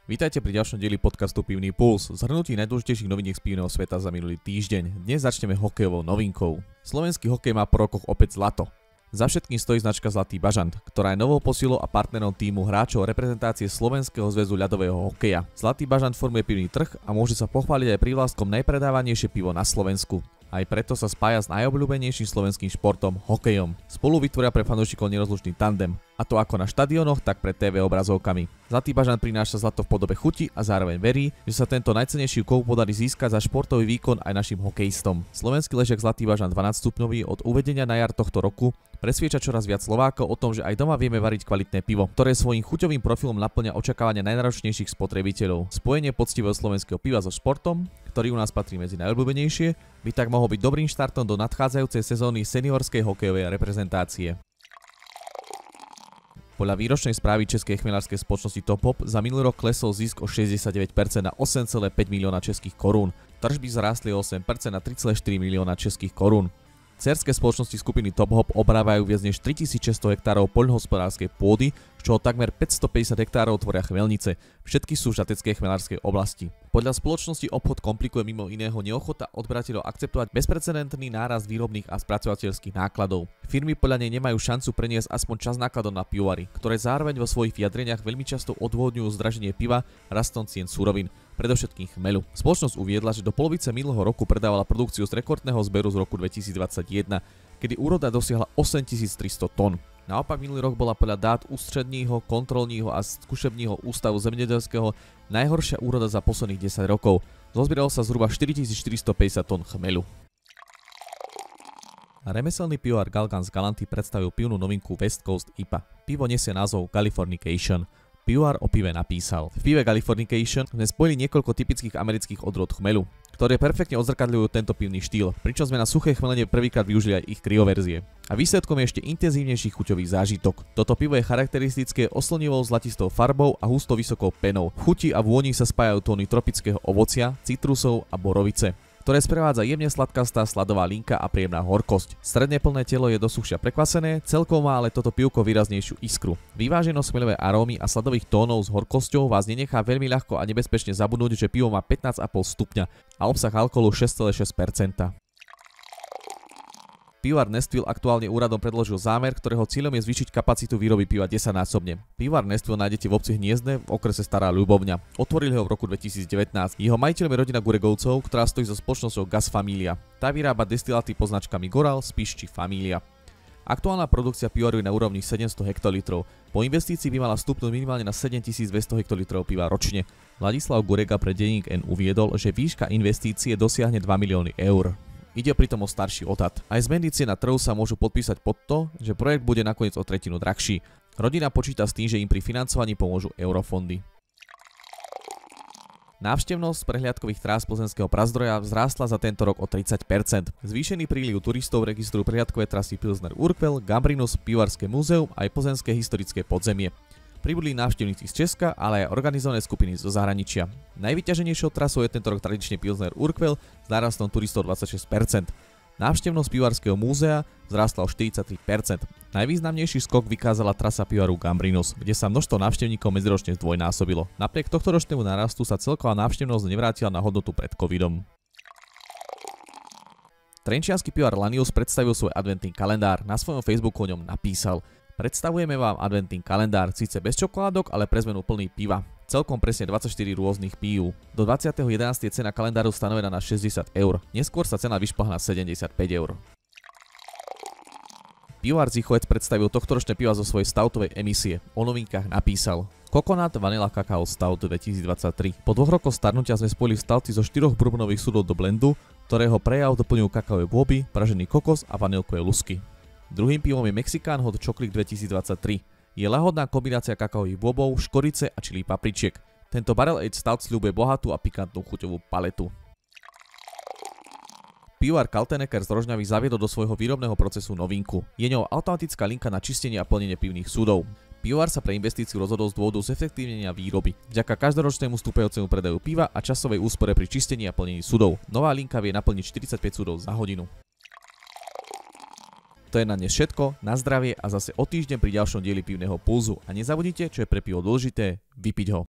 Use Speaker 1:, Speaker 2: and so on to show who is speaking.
Speaker 1: Vítajte pri ďalšom dieli podcastu Pivný puls, zhrnutí najdôležitejších noviniek z pivného sveta za minulý týždeň. Dnes začneme hokejovou novinkou. Slovenský hokej má po rokoch opäť zlato. Za všetkým stojí značka Zlatý bažant, ktorá je novou posilou a partnerom týmu hráčov reprezentácie Slovenského zväzu ľadového hokeja. Zlatý bažant formuje pivný trh a môže sa pochváliť aj prívlastkom najpredávanejšie pivo na Slovensku. Aj preto sa spája s najobľúbenejším slovenským športom, hokejom. Spolu vytvoria pre fanúšikov nerozlučný tandem, a to ako na štadiónoch, tak pred TV obrazovkami. Zlatý bažant prináša zlato v podobe chuti a zároveň verí, že sa tento najcennejší kov podarí získať za športový výkon aj našim hokejistom. Slovenský ležiak Zlatý bažant 12-stupňový od uvedenia na jar tohto roku presvieča čoraz viac Slovákov o tom, že aj doma vieme variť kvalitné pivo, ktoré svojím chuťovým profilom naplňa očakávania najnáročnejších spotrebiteľov. Spojenie poctivého slovenského piva so športom, ktorý u nás patrí medzi najobľúbenejšie, by tak mohol byť dobrým štartom do nadchádzajúcej sezóny seniorskej hokejovej reprezentácie. Podľa výročnej správy Českej chmelárskej spoločnosti Top Hop za minulý rok klesol zisk o 69% na 8,5 milióna českých korún. Tržby zrástli o 8% na 3,4 milióna českých korún. Dcérske spoločnosti skupiny Top Hop obrávajú viac než 3600 hektárov poľnohospodárskej pôdy, z čoho takmer 550 hektárov tvoria chmelnice. Všetky sú v žateckej chmelárskej oblasti. Podľa spoločnosti obchod komplikuje mimo iného neochota odberateľov akceptovať bezprecedentný nárast výrobných a spracovateľských nákladov. Firmy podľa nej nemajú šancu preniesť aspoň časť nákladov na pivovary, ktoré zároveň vo svojich vyjadreniach veľmi často odôvodňujú zdraženie piva rastom cien surovín, predovšetkým chmelu. Spoločnosť uviedla, že do polovice minulého roku predávala produkciu z rekordného zberu z roku 2021, kedy úroda dosiahla 8300 tón. Naopak minulý rok bola podľa dát Ústredního kontrolního a skúšebního ústavu zemědělského najhoršia úroda za posledných 10 rokov. Zozbieralo sa zhruba 4450 tón chmelu. Remeselný pivovár Galgan z Galanty predstavil pivnú novinku West Coast IPA. Pivo nesie názov Californication. Pivovár o pive napísal: v pive Californication sme spojili niekoľko typických amerických odrôd chmelu, ktoré perfektne odzrkadľujú tento pivný štýl, pričom sme na suché chmelenie prvýkrát využili aj ich kryoverzie. A výsledkom je ešte intenzívnejší chuťový zážitok. Toto pivo je charakteristické oslnivou zlatistou farbou a husto vysokou penou. V chuti a vôni sa spájajú tóny tropického ovocia, citrusov a borovice, ktoré sprevádza jemne sladkastá sladová linka a príjemná horkosť. Stredne plné telo je dosuchšia prekvasené, celkovo má ale toto pivko výraznejšiu iskru. Vyváženosť chmeľovej arómy a sladových tónov s horkosťou vás nenechá veľmi ľahko a nebezpečne zabudnúť, že pivo má 15,5 stupňa a obsah alkoholu 6,6%. Pivovár Nestville aktuálne úradom predložil zámer, ktorého cieľom je zvýšiť kapacitu výroby piva 10-násobne. Pivovár Nestville nájdete v obci Hniezdne v okrese Stará Ľubovňa. Otvorili ho v roku 2019. Jeho majiteľom je rodina Guregovcov, ktorá stojí so spoločnosťou Gas Familia. Tá vyrába destiláty pod značkami Goral, Spiš či Familia. Aktuálna produkcia pivovaru je na úrovni 700 hektolitrov. Po investícii by mala stupnúť minimálne na 7200 hektolitrov piva ročne. Ladislav Gurega pre denník N uviedol, že výška investície dosiahne 2 milióny eur. Ide pritom o starší odhad. Aj zmeny cien na trhu sa môžu podpísať pod to, že projekt bude nakoniec o tretinu drahší. Rodina počíta s tým, že im pri financovaní pomôžu eurofondy. Návštevnosť prehliadkových trás plzeňského Prazdroja vzrástla za tento rok o 30%. Zvýšený príliv turistov registrujú prehliadkové trasy Pilsner Urquell, Gambrinus, Pivovarské múzeum aj Plzeňské historické podzemie. Pribudli návštevníci z Česka, ale aj organizované skupiny zo zahraničia. Najvyťaženejšou trasou je tento rok tradične Pilsner Urquell s nárastom turistov 26%. Návštevnosť Pivovarského múzea vzrástla o 43%. Najvýznamnejší skok vykázala trasa pivovaru Gambrinus, kde sa množstvo návštevníkov medziročne zdvojnásobilo. Napriek tohtoročnému nárastu sa celková návštevnosť nevrátila na hodnotu pred covidom. Trenčiansky pivovar Lanius predstavil svoj adventný kalendár. Na svojom Facebooku o ňom napísal: predstavujeme vám adventný kalendár, síce bez čokoládok, ale pre zmenu plný piva. Celkom presne 24 rôznych pív. Do 20.11. je cena kalendáru stanovená na 60 eur. Neskôr sa cena vyšplhá na 75 eur. Pivovar Zichovec predstavil tohtoročné piva zo svojej stoutovej emisie. O novinkách napísal: Coconut Vanilla Cacao Stout 2023. Po 2 rokoch starnutia sme spojili stouty zo 4 bourbónových sudov do blendu, ktorého prejav doplňujú kakaové bôby, pražený kokos a vanilkové lusky. Druhým pivom je Mexicán Hot Chocolate 2023. Je lahodná kombinácia kakaových bôbov, škorice a čili papričiek. Tento barrel aged stout sľubuje bohatú a pikantnú chuťovú paletu. Pivovar Kaltenecker z Rožňavy zaviedol do svojho výrobného procesu novinku. Je ňou automatická linka na čistenie a plnenie pivných súdov. Pivovar sa pre investíciu rozhodol z dôvodu zefektívnenia výroby. Vďaka každoročnému stúpajúcemu predaju piva a časovej úspore pri čistení a plnení súdov. Nová linka vie naplniť 45 súdov za hodinu. To je na dnes všetko, na zdravie a zase o týždeň pri ďalšom dieli Pivného pulzu. A nezabudnite, čo je pre pivo dôležité, vypiť ho.